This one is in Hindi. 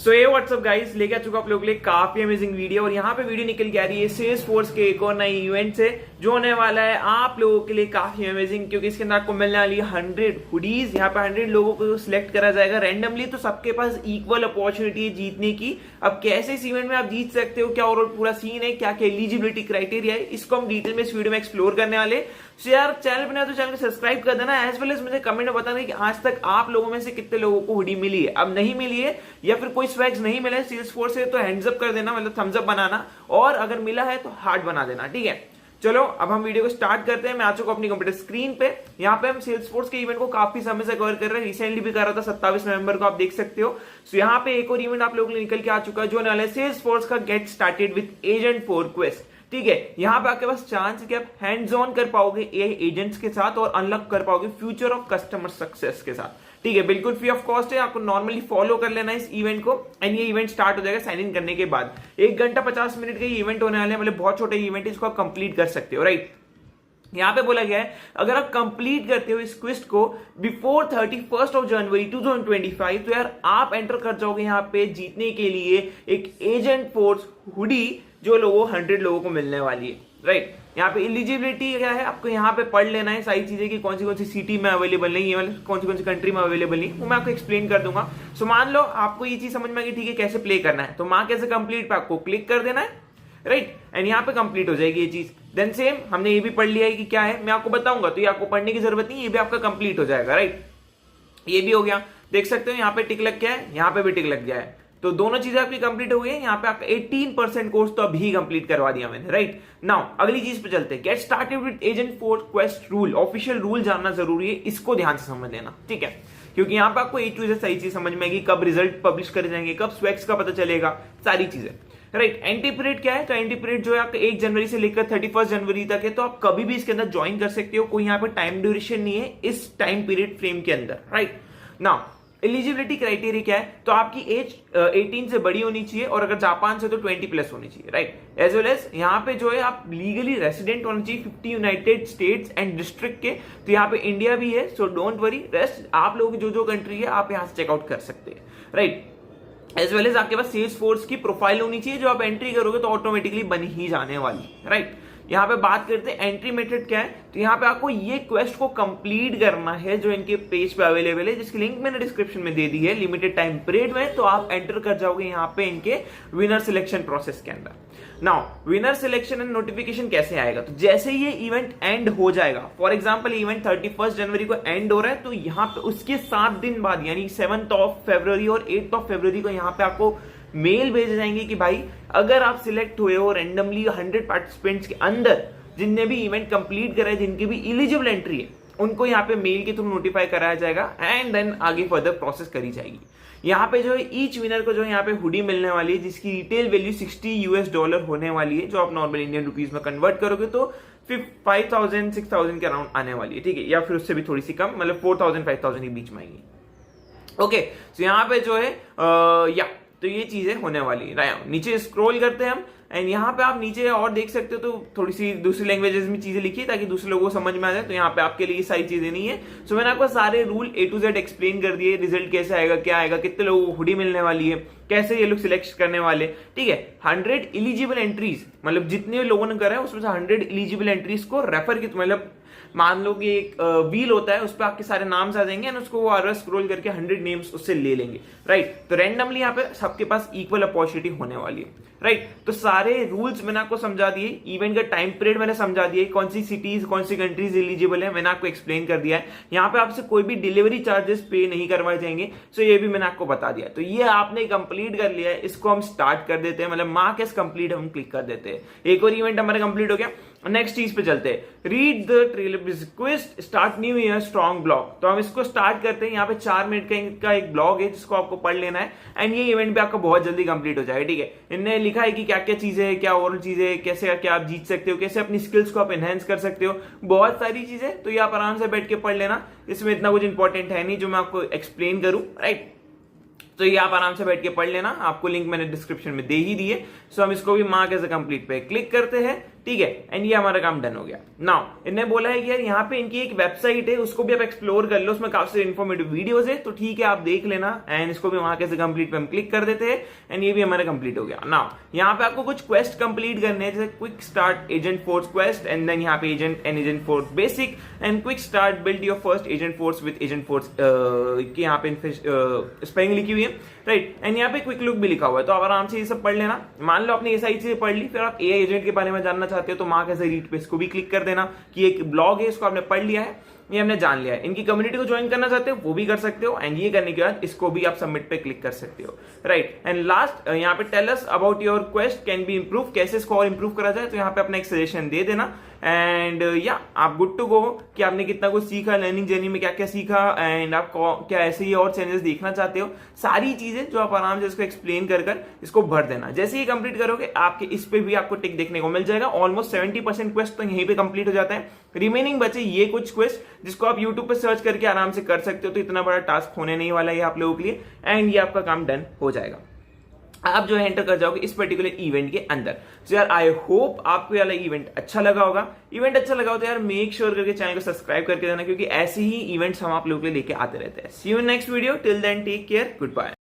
सो ये व्हाट्सअप गाइस, लेके आ चुका आप लोगों के लिए काफी अमेजिंग वीडियो। और यहाँ पे वीडियो निकल के आ रही है सेल्सफोर्स के एक और नई इवेंट से जो होने वाला है आप लोगों के लिए काफी अमेजिंग, क्योंकि इसके अंदर आपको मिलने वाली है 100 हुडीज। यहाँ पे 100 लोगों को सिलेक्ट करा जाएगा रैंडमली, तो सबके पास इक्वल अपॉर्चुनिटी है जीतने की। अब कैसे इस इवेंट में आप जीत सकते हो, क्या ओवरऑल पूरा सीन है, क्या क्या एलिजिबिलिटी क्राइटेरिया है, इसको हम डिटेल में इस वीडियो में एक्सप्लोर करने वाले। सो यार चैनल पर तो चैनल को सब्सक्राइब कर देना, एज वेल एज मुझे कमेंट में बताना कि आज तक आप लोगों में से कितने लोगों को हुडी मिली है, अब नहीं मिली है या फिर कोई स्वैग्स नहीं मिले सेल्सफोर्स से, तो हैंड्स अप कर देना, मतलब थम्स अप बनाना, और अगर मिला है तो हार्ट बना देना। ठीक है, चलो अब हम वीडियो को स्टार्ट करते हैं। मैं आ चुका हूं अपनी कंप्यूटर स्क्रीन पे। यहाँ पे हम सेल्सफोर्स के इवेंट को काफी समय से कवर कर रहे हैं, रिसेंटली भी कर रहा था 27 नवंबर को, आप देख सकते हो। सो यहाँ पे एक और इवेंट आप लोगों के लिए निकल के आ चुका है जो है सेल्सफोर्स का get started with agent for quest. ठीक है, यहाँ पे आपके पास चांस है कि आप हैंड्स ऑन कर पाओगे एआई एजेंट्स के साथ और अनलॉक कर पाओगे फ्यूचर ऑफ कस्टमर सक्सेस के साथ। ठीक है, बिल्कुल फ्री ऑफ कॉस्ट है, आपको नॉर्मली फॉलो कर लेना है इस इवेंट को। एंड ये इवेंट स्टार्ट हो जाएगा साइन इन करने के बाद। 1 घंटा 50 मिनट का इवेंट होने वाले हैं, मतलब बहुत छोटे इवेंट है, इसको आप कंप्लीट कर सकते हो। राइट, यहां पे बोला गया है अगर आप कंप्लीट करते हो इस क्विस्ट को बिफोर 31 ऑफ जनवरी 2025, तो यार आप एंटर कर जाओगे यहाँ पे जीतने के लिए एक एजेंट फोर्स हुडी जो 100 लोगों को मिलने वाली है। राइट, यहाँ पे एलिजिबिलिटी क्या है, आपको यहाँ पे पढ़ लेना है सारी चीजें कि कौन सी सिटी में अवेलेबल नहीं है, मतलब कौन सी कंट्री में अवेलेबल नहीं, वो मैं आपको एक्सप्लेन कर दूंगा। सो मान लो आपको ये चीज समझ में आ गई, ठीक है, कैसे प्ले करना है, तो माँ कैसे कंप्लीट पे आपको क्लिक कर देना है। राइट, एंड यहाँ पे कंप्लीट हो जाएगी ये चीज। देन सेम हमने ये भी पढ़ लिया है कि क्या है, मैं आपको बताऊंगा, तो ये आपको पढ़ने की जरूरत नहीं, ये भी आपका कंप्लीट हो जाएगा। राइट, ये भी हो गया, देख सकते हो यहाँ पे टिक लग गया है, यहाँ पे भी टिक लग गया है, तो दोनों चीजें आपकी कंप्लीट हो गई है। यहाँ पे आपका 18% कोर्स तो अभी कंप्लीट करवा दिया मैंने। राइट, नाउ अगली चीज पे चलते हैं। Get started with agent for quest rule, official rule जानना जरूरी है, इसको ध्यान से समझ लेना। ठीक है, क्योंकि यहाँ पे आपको A to Z सही चीज समझ में आएगी, कब रिजल्ट पब्लिश करे जाएंगे, कब स्वैग्स का पता चलेगा, सारी चीजें। राइट, एंटी पीरियड क्या है, तो एंटी पीरियड जो है आपका 1 जनवरी से लेकर 31 जनवरी तक है, तो आप कभी भी इसके अंदर ज्वाइन कर सकते हो, कोई यहाँ पे टाइम ड्यूरेशन नहीं है इस टाइम पीरियड फ्रेम के अंदर। राइट, नाउ एलिजिबिलिटी क्राइटेरिया क्या है, तो आपकी एज 18 से बड़ी होनी चाहिए, और अगर जापान से तो 20 प्लस होनी चाहिए। राइट, एज वेल एज यहाँ पे जो है आप लीगली रेसिडेंट होना चाहिए 50 यूनाइटेड स्टेट्स एंड डिस्ट्रिक्ट के, तो यहाँ पे इंडिया भी है, सो डोंट वरी, रेस्ट आप लोगों की जो कंट्री है आप यहाँ से चेकआउट कर सकते हैं। राइट, एज वेल एज आपके पास सेल्स फोर्स की प्रोफाइल होनी चाहिए, जो आप एंट्री करोगे तो ऑटोमेटिकली बन ही जाने वाली। राइट, यहाँ पे बात करते हैं एंट्री मेथड क्या है, तो यहाँ पे आपको ये क्वेस्ट को कंप्लीट करना है जो इनके पेज पे अवेलेबल है, जिसकी लिंक मैंने डिस्क्रिप्शन में दे दी है। लिमिटेड टाइम पीरियड में तो आप एंटर कर जाओगे यहाँ पे इनके विनर सिलेक्शन प्रोसेस के अंदर। Now winner selection and notification कैसे आएगा, तो जैसे ही ये इवेंट एंड हो जाएगा, फॉर एग्जांपल इवेंट 31 जनवरी को एंड हो रहा है, तो यहाँ पे उसके 7 दिन बाद यानी 7th ऑफ फरवरी और 8th ऑफ फरवरी को यहाँ पे आपको मेल भेजे जाएंगे कि भाई अगर आप सिलेक्ट हुए हो रैंडमली 100 पार्टिसिपेंट्स के अंदर जिनने भी इवेंट कंप्लीट करा है, जिनकी भी एलिजिबल एंट्री है, उनको यहाँ पे मेल के थ्रू नोटिफाई कराया जाएगा एंड देन आगे फर्दर प्रोसेस करी जाएगी। यहाँ पे जो है ईच विनर को जो है यहाँ पे हुडी मिलने वाली है, जिसकी रिटेल वैल्यू $60 होने वाली है, जो आप नॉर्मल इंडियन रुपीज में कन्वर्ट करोगे तो 5,000-6,000 के अराउंड आने वाली है। ठीक है, या फिर उससे भी थोड़ी सी कम, मतलब 4,000-5,000 के बीच में आएगी। ओके, तो यहाँ पे जो है तो ये चीजें होने वाली है। नीचे स्क्रॉल करते हैं हम, एंड यहाँ पे आप नीचे और देख सकते हो, तो थोड़ी सी दूसरी लैंग्वेजेस में चीजें लिखी है ताकि दूसरे लोगों को समझ में आ जाए, तो यहाँ पे आपके लिए ये सारी चीजें नहीं है। सो मैंने आपको सारे rule A to Z explain कर दिए, रिजल्ट कैसे आएगा, क्या आएगा, कितने लोगों को हुडी मिलने वाली है, कैसे ये लोग सिलेक्ट करने वाले। ठीक है, 100 एलिजिबल एंट्रीज, मतलब जितने लोगों ने करा है उसमें से 100 एलिजिबल एंट्रीज को रेफर की, मतलब मान लो कि एक व्हील होता है, उस पर आपके सारे नाम्स आ जाएंगे, उसको वो आर स्क्रॉल करके 100 नेम्स उससे ले लेंगे। राइट, तो रैंडमली यहाँ पे सबके पास इक्वल अपॉर्चुनिटी होने वाली है। राइट, तो सारे रूल्स मैंने आपको समझा दिए, इवेंट का टाइम पीरियड मैंने समझा दिया, कौन सी सिटीज कौन सी कंट्रीज एलिजिबल है मैंने आपको एक्सप्लेन कर दिया है। यहाँ पे आपसे कोई भी डिलीवरी चार्जेस पे नहीं करवाए जाएंगे, सो ये भी मैंने आपको बता दिया। तो ये आपने कंप्लीट कर लिया है, इसको हम स्टार्ट कर देते हैं, मतलब मार्क एज कंप्लीट हम क्लिक कर देते हैं। एक और इवेंट हमारा कंप्लीट हो गया, नेक्स्ट चीज पे चलते हैं। Read the trailer quest start new year strong blog, तो हम इसको स्टार्ट करते हैं। यहाँ पे 4 मिनट का एक ब्लॉग है जिसको आपको पढ़ लेना है, एंड ये इवेंट भी आपका बहुत जल्दी कंप्लीट हो जाएगा। ठीक है, इनने लिखा है कि क्या क्या चीजें है, क्या ओवरऑल चीजें है, कैसे क्या आप जीत सकते हो, कैसे अपनी स्किल्स को आप एनहेंस कर सकते हो, बहुत सारी चीजें, तो ये आप आराम से बैठ के पढ़ लेना। इसमें इतना कुछ इंपॉर्टेंट है नहीं जो मैं आपको एक्सप्लेन करूं। राइट, तो ये आप आराम से बैठ के पढ़ लेना, आपको लिंक मैंने डिस्क्रिप्शन में दे ही दी है। सो हम इसको भी मार्क एज अ कंप्लीट पे क्लिक करते हैं। ठीक है, एंड ये हमारा काम डन हो गया। नाउ इन्हें बोला है कि यार यहाँ पे इनकी एक वेबसाइट है, उसको भी आप एक्सप्लोर कर लो, उसमें काफी इन्फॉर्मेटिव वीडियोस है, तो ठीक है आप देख लेना। एंड इसको भी वहां कैसे कंप्लीट पे हम क्लिक कर देते हैं, एंड ये भी हमारा कंप्लीट हो गया। नाउ यहाँ पे आपको कुछ क्वेस्ट कंप्लीट करने हैं, जैसे quick start agent force quest, and then यहाँ पे agent and agent force basic, and quick start build your first agent force with agent force की यहाँ पे स्पेलिंग लिखी हुई है, राइट। एंड यहाँ पे क्विक लुक भी लिखा हुआ है, तो आप आराम से ये सब पढ़ लेना। मान लो आपने ये सारी चीजें पढ़ ली, फिर आप एआई एजेंट के बारे में जानना चाहते हो तो मार्क एज अ रीड पे इसको भी क्लिक कर देना कि एक ब्लॉग है, इसको आपने पढ़ लिया है, ये हमने जान लिया है। इनकी कम्युनिटी को ज्वाइन करना चाहते हो वो भी कर सकते हो, एंड ये करने के बाद इसको भी आप सबमिट पे क्लिक कर सकते हो, राइट। एंड लास्ट यहाँ पे tell us about your quest can be improve, कैसे इसको और इंप्रूव करा जाए, तो यहाँ पे अपना एक सजेशन दे देना। एंड या आप गुड टू गो कि आपने कितना कुछ सीखा, लर्निंग जर्नी में क्या क्या सीखा, एंड आप क्या ऐसे ही और चैनल्स देखना चाहते हो, सारी चीजें जो आप आराम से इसको एक्सप्लेन कर इसको भर देना। जैसे ही कंप्लीट करोगे आपके इस पे भी आपको टिक देखने को मिल जाएगा। ऑलमोस्ट 70% क्वेस्ट तो यहीं पे कंप्लीट हो जाता है, रिमेनिंग बचे ये कुछ क्वेस्ट जिसको आप यूट्यूब पे सर्च करके आराम से कर सकते हो, तो इतना बड़ा टास्क होने नहीं वाला है आप लोगों के लिए, एंड ये आपका काम डन हो जाएगा। आप जो है एंटर कर जाओगे इस पर्टिकुलर इवेंट के अंदर। सो यार आई होप आपको वाला इवेंट अच्छा लगा होगा। इवेंट अच्छा लगा हो तो यार मेक श्योर करके चैनल को सब्सक्राइब करके देना, क्योंकि ऐसे ही इवेंट्स हम आप लोगों के लिए लेके आते रहते हैं। See you next video, till then take care, good bye.